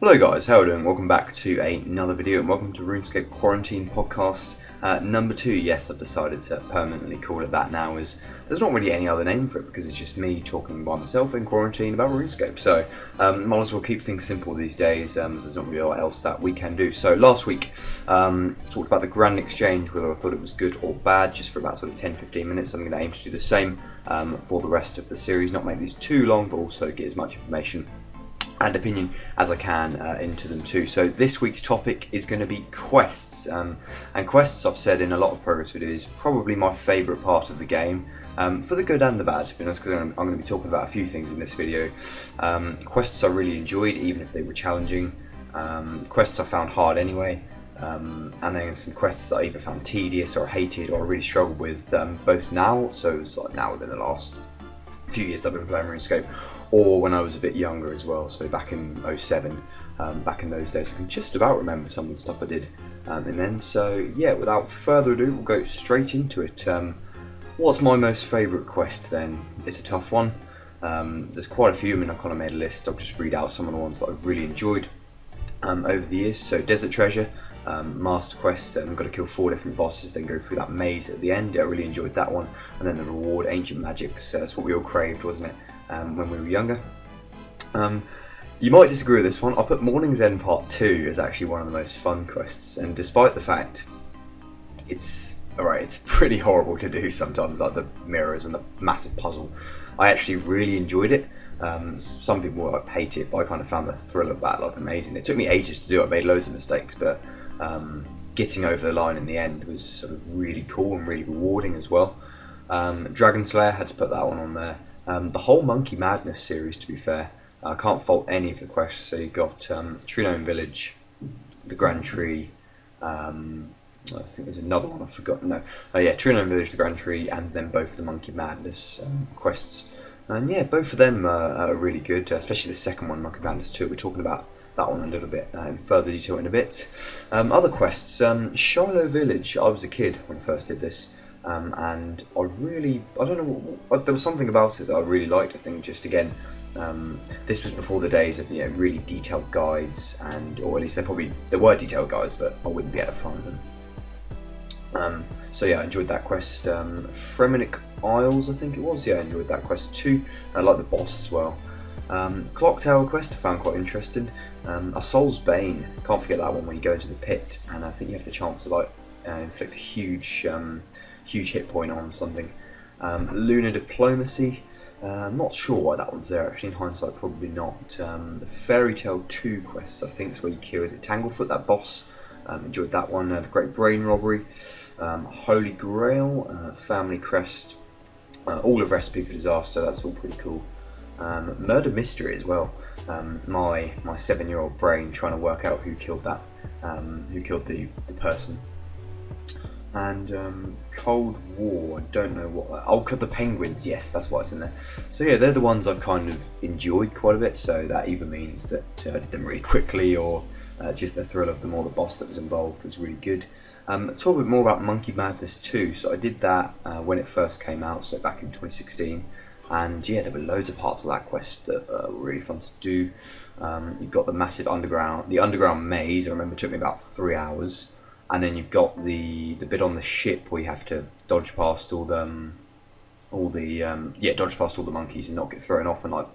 Hello guys, how are you doing? Welcome back to another video and welcome to RuneScape Quarantine Podcast number 2. Yes, I've decided to permanently call it that now, as there's not really any other name for it because it's just me talking by myself in quarantine about RuneScape. So might as well keep things simple these days, as there's not really a lot else that we can do. So last week talked about the Grand Exchange, whether I thought it was good or bad, just for about sort of 10-15 minutes. I'm going to aim to do the same for the rest of the series, not make these too long but also get as much information and opinion as I can into them too. So this week's topic is going to be quests, and quests, I've said in a lot of progress videos, probably my favourite part of the game, for the good and the bad, to be honest, because I'm going to be talking about a few things in this video. Quests I really enjoyed, even if they were challenging. Quests I found hard anyway, and then some quests that I either found tedious or hated or really struggled with, both now, so it's like now within the last few years that I've been playing RuneScape, or when I was a bit younger as well, so back in 07, back in those days. I can just about remember some of the stuff I did and then. So yeah, without further ado, we'll go straight into it. What's my most favourite quest then? It's a tough one. There's quite a few. I mean, I kind of made a list. I'll just read out some of the ones that I've really enjoyed over the years. So Desert Treasure, Master Quest, got to kill 4 different bosses, then go through that maze at the end. I really enjoyed that one. And then the reward, Ancient Magics, that's what we all craved, wasn't it, when we were younger. You might disagree with this one. I'll put Morning's End Part 2 as actually one of the most fun quests, and despite the fact it's pretty horrible to do sometimes, like the mirrors and the massive puzzle, I actually really enjoyed it. Some people might hate it, but I kind of found the thrill of that like amazing. It took me ages to do. I made loads of mistakes, but getting over the line in the end was sort of really cool and really rewarding as well. Dragon Slayer, had to put that one on there. The whole Monkey Madness series, to be fair, I can't fault any of the quests. So you got True Gnome Village, the Grand Tree, I think there's another one I've forgotten. No, yeah, True Gnome Village, the Grand Tree, and then both the Monkey Madness quests. And yeah, both of them are really good, especially the second one, Monkey Madness 2. We're talking about that one a little bit in further detail in a bit. Other quests, Shiloh Village. I was a kid when I first did this, and I don't know, there was something about it that I really liked. I think just again, this was before the days of really detailed guides, or at least there were detailed guides, but I wouldn't be able to find them. So yeah, I enjoyed that quest. Fremenic Isles, I think it was. Yeah, I enjoyed that quest too. I like the boss as well. Clock Tower quest I found quite interesting. A Soul's Bane, can't forget that one when you go into the pit, and I think you have the chance to like inflict a huge hit point on something. Lunar Diplomacy, I'm not sure why that one's there actually, in hindsight probably not. The Fairy Tale 2 quests, I think, is where you kill, is it Tanglefoot, that boss? Enjoyed that one. The Great Brain Robbery, Holy Grail, Family Crest, all of Recipe for Disaster, that's all pretty cool. Murder Mystery as well, my 7-year-old brain trying to work out who killed that, who killed the person. And Cold War, I don't know what. Oh, the Penguins, yes, that's what's in there. So yeah, they're the ones I've kind of enjoyed quite a bit, so that either means that I did them really quickly, or just the thrill of them, or the boss that was involved was really good. Talk a bit more about Monkey Madness 2. So I did that when it first came out, so back in 2016. And yeah, there were loads of parts of that quest that were really fun to do. You've got the massive underground maze. I remember it took me about 3 hours. And then you've got the bit on the ship where you have to dodge past all the monkeys and not get thrown off and like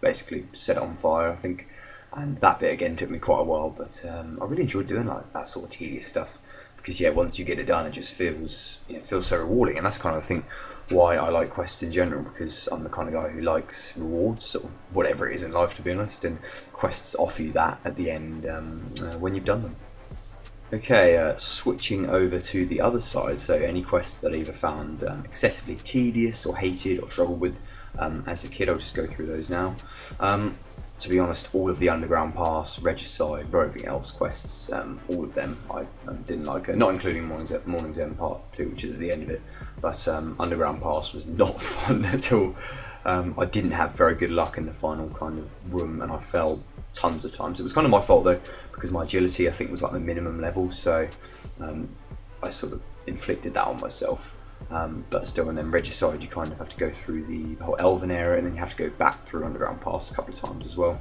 basically set it on fire, I think. And that bit again took me quite a while, but I really enjoyed doing like that sort of tedious stuff, because yeah, once you get it done, it just feels so rewarding. And that's kind of the thing why I like quests in general, because I'm the kind of guy who likes rewards, sort of whatever it is in life, to be honest, and quests offer you that at the end when you've done them. Okay, switching over to the other side, so any quests that I either found excessively tedious or hated or struggled with as a kid, I'll just go through those now. To be honest, all of the Underground Pass, Regicide, Roving Elves quests, all of them I didn't like, not including Morning's End Part 2, which is at the end of it, but Underground Pass was not fun at all. I didn't have very good luck in the final kind of room, and I fell tons of times. It was kind of my fault though, because my agility I think was like the minimum level, so I sort of inflicted that on myself. But still, and then Regicide, you kind of have to go through the whole Elven area, and then you have to go back through Underground Pass a couple of times as well.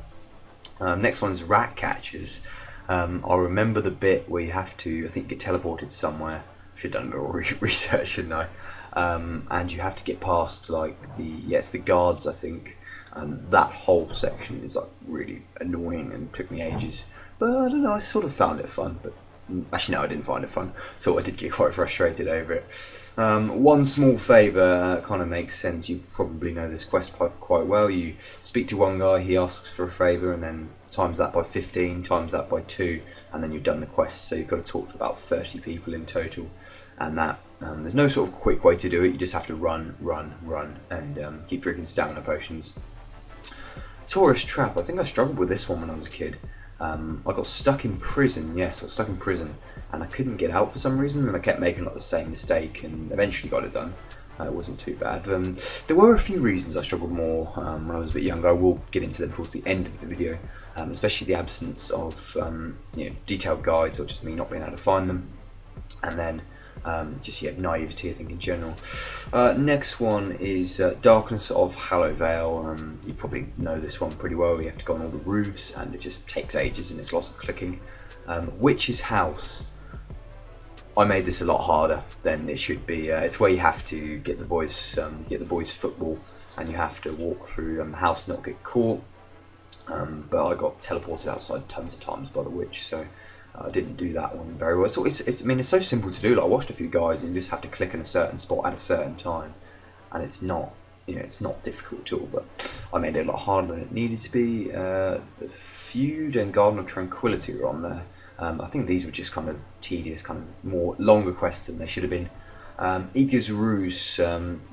Next one is rat catchers. I remember the bit where you have to, I think, get teleported somewhere. Should have done a little research, shouldn't I? And you have to get past like it's the guards, I think. And that whole section is like really annoying and took me ages. But I don't know, I sort of found it fun. But actually, no, I didn't find it fun. So I did get quite frustrated over it. One small favour kind of makes sense. You probably know this quest quite well. You speak to one guy, he asks for a favour, and then times that by 15, times that by 2, and then you've done the quest. So you've got to talk to about 30 people in total, and that there's no sort of quick way to do it. You just have to run, and keep drinking stamina potions. Tourist trap. I think I struggled with this one when I was a kid. I got stuck in prison. Yes, I got stuck in prison, and I couldn't get out for some reason, and I kept making like the same mistake, and eventually got it done. It wasn't too bad. There were a few reasons I struggled more when I was a bit younger. I will get into them towards the end of the video, especially the absence of detailed guides, or just me not being able to find them, and then just naivety, I think, in general. Next one is Darkness of Hallow Vale. You probably know this one pretty well. You have to go on all the roofs, and it just takes ages, and it's lots of clicking. Witch's House. I made this a lot harder than it should be. It's where you have to get the boys football, and you have to walk through the house, not get caught. But I got teleported outside tons of times by the witch, so I didn't do that one very well. So it's so simple to do. Like, I watched a few guys, and you just have to click in a certain spot at a certain time, and it's not difficult at all. But I made it a lot harder than it needed to be. The Feud and Garden of Tranquility were on there. I think these were just kind of tedious, kind of more longer quests than they should have been. Eager's Ruse,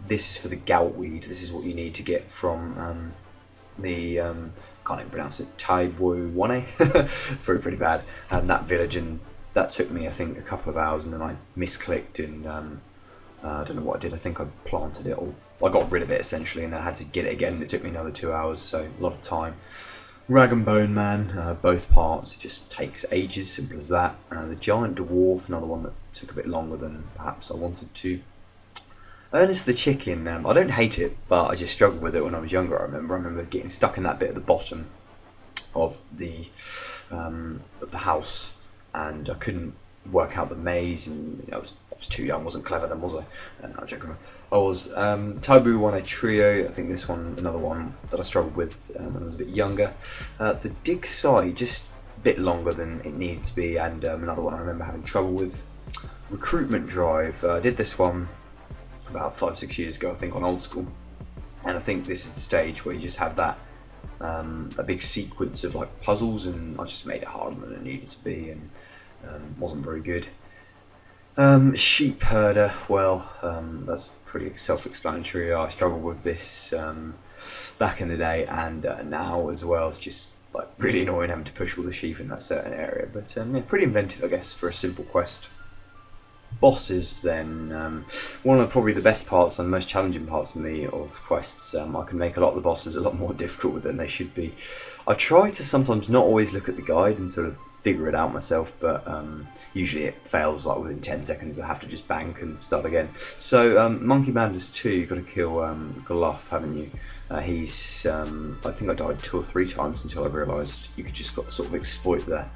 this is for the goutweed. This is what you need to get from the, can't even pronounce it, Taibu Wane, pretty bad. That village, and that took me, I think, a couple of hours, and then I misclicked, and I don't know what I did. I think I planted it, or I got rid of it essentially, and then I had to get it again, and it took me another 2 hours, so a lot of time. Rag and Bone Man, both parts, it just takes ages, simple as that. The Giant Dwarf, another one that took a bit longer than perhaps I wanted to. Ernest the Chicken, I don't hate it, but I just struggled with it when I was younger. I remember getting stuck in that bit at the bottom of the house, and I couldn't work out the maze, and I was too young, wasn't clever then, was I? No, I'm joking. I was. Taibu Wane Trio, I think this one, another one that I struggled with when I was a bit younger. The Dig Site, just a bit longer than it needed to be, and another one I remember having trouble with. Recruitment Drive, I did this one about 5-6 years ago, I think, on Old School, and I think this is the stage where you just have that a big sequence of like puzzles, and I just made it harder than it needed to be, and wasn't very good. Sheep Herder, well, that's pretty self-explanatory. I struggled with this back in the day, and now as well. It's just like really annoying having to push all the sheep in that certain area, but pretty inventive, I guess, for a simple quest. Bosses, then, one of probably the best parts and most challenging parts for me of quests. I can make a lot of the bosses a lot more difficult than they should be. I try to sometimes not always look at the guide and sort of figure it out myself, but usually it fails like within 10 seconds. I have to just bank and start again. So Monkey Bandits 2, you've got to kill Gluff, haven't you? He's I think I died 2 or 3 times until I realised you could just sort of exploit the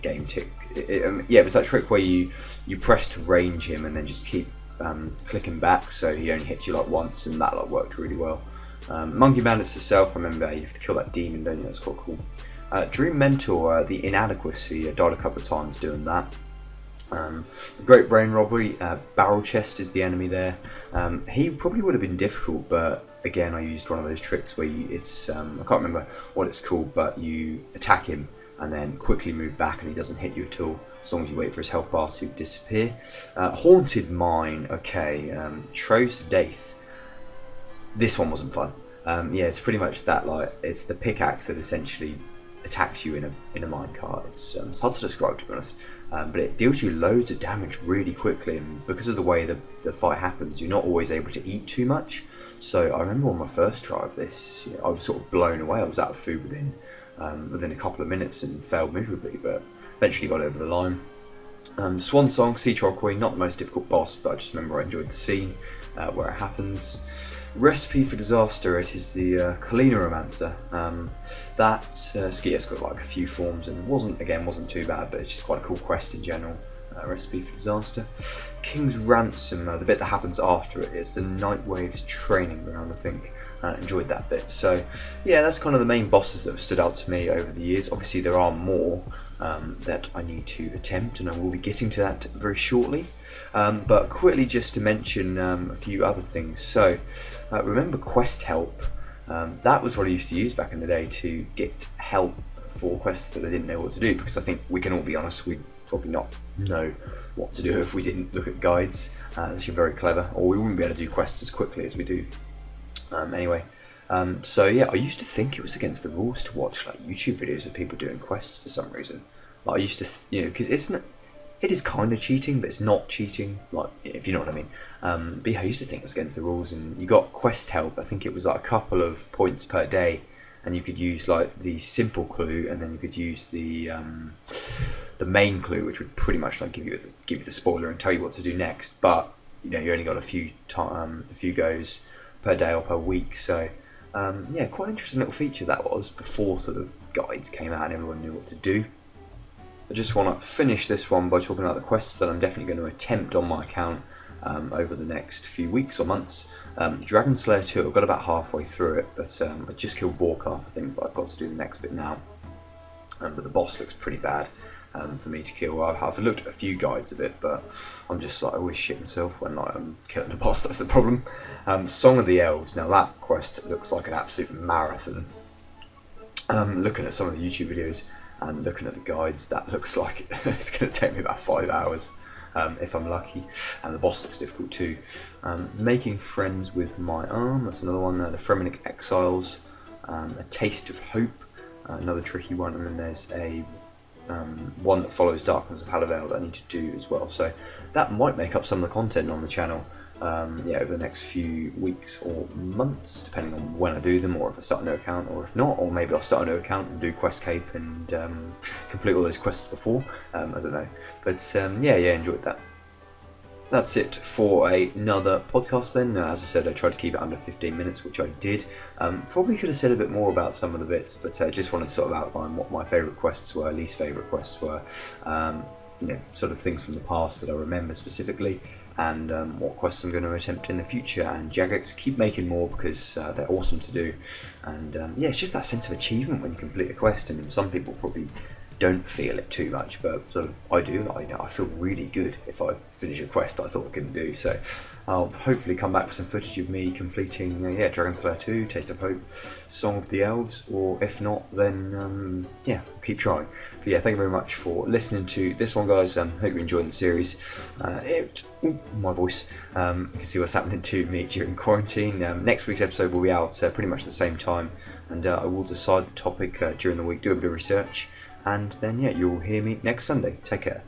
game tick. It was that trick where you press to range him and then just keep clicking back, so he only hits you like once, and that worked really well. Monkey Bandits itself, remember, you have to kill that demon, don't you? That's quite cool. Dream Mentor, the Inadequacy, I died a couple of times doing that. The Great Brain Robbery, Barrel Chest is the enemy there. He probably would have been difficult, but again, I used one of those tricks where it's I can't remember what it's called, but you attack him and then quickly move back, and he doesn't hit you at all, as long as you wait for his health bar to disappear. Haunted Mine, okay. Tros Daith. This one wasn't fun. It's pretty much that, like, it's the pickaxe that essentially attacks you in a minecart. It's hard to describe, to be honest, but it deals you loads of damage really quickly, and because of the way the fight happens, you're not always able to eat too much. So I remember on my first try of this, I was sort of blown away. I was out of food within a couple of minutes and failed miserably, but eventually got over the line. Swan Song, Sea Troll Queen, not the most difficult boss, but I just remember I enjoyed the scene where it happens. Recipe for Disaster, it is the Kalina Romancer. It's got like a few forms and wasn't too bad, but it's just quite a cool quest in general. Recipe for Disaster. King's Ransom, the bit that happens after it is the Nightwave's training ground, I think. Enjoyed that bit. So yeah, that's kind of the main bosses that have stood out to me over the years. Obviously there are more that I need to attempt, and I will be getting to that very shortly. But quickly just to mention a few other things. So remember Quest Help? That was what I used to use back in the day to get help for quests that I didn't know what to do, because I think we can all be honest, we'd probably not know what to do if we didn't look at guides, unless you're very clever, or we wouldn't be able to do quests as quickly as we do. So yeah, I used to think it was against the rules to watch like YouTube videos of people doing quests for some reason. Like I used to, because it is kind of cheating, but it's not cheating, like, if you know what I mean. But yeah, I used to think it was against the rules, and you got Quest Help. I think it was like a couple of points per day, and you could use like the simple clue, and then you could use the main clue, which would pretty much like give you the spoiler and tell you what to do next. But you only got a few goes per day or per week. So yeah, quite an interesting little feature that was before sort of guides came out and everyone knew what to do. I just want to finish this one by talking about the quests that I'm definitely going to attempt on my account over the next few weeks or months. Dragon Slayer 2, I've got about halfway through it, but I just killed Vorkar, I think, but I've got to do the next bit now. But the boss looks pretty bad for me to kill. I've looked at a few guides of it, but I'm just like, I always shit myself when I'm killing the boss, that's the problem. Song of the Elves, now that quest looks like an absolute marathon. Looking at some of the YouTube videos and looking at the guides, that looks like it's going to take me about 5 hours if I'm lucky, and the boss looks difficult too. Making Friends with My Arm, that's another one. The Fremenic Exiles, A Taste of Hope, another tricky one, and then there's a one that follows Darkness of Halavale that I need to do as well. So that might make up some of the content on the channel over the next few weeks or months, depending on when I do them, or if I start a new account, or if not, or maybe I'll start a new account and do QuestCape and complete all those quests before. I don't know, but yeah, enjoyed that. That's it for another podcast then. As I said, I tried to keep it under 15 minutes, which I did. Probably could have said a bit more about some of the bits, but I just wanted to sort of outline what my favourite quests were, least favourite quests were, sort of things from the past that I remember specifically, and what quests I'm going to attempt in the future. And Jagex, keep making more, because they're awesome to do. And yeah, it's just that sense of achievement when you complete a quest. I mean, some people probably don't feel it too much, but sort of I do. I feel really good if I finish a quest that I thought I couldn't do. So I'll hopefully come back with some footage of me completing Dragon Slayer 2, Taste of Hope, Song of the Elves, or if not, then yeah, I'll keep trying. But yeah, thank you very much for listening to this one, guys. Hope you're enjoying the series. My voice. You can see what's happening to me during quarantine. Next week's episode will be out pretty much the same time, and I will decide the topic during the week, do a bit of research, and then yeah, you'll hear me next Sunday. Take care.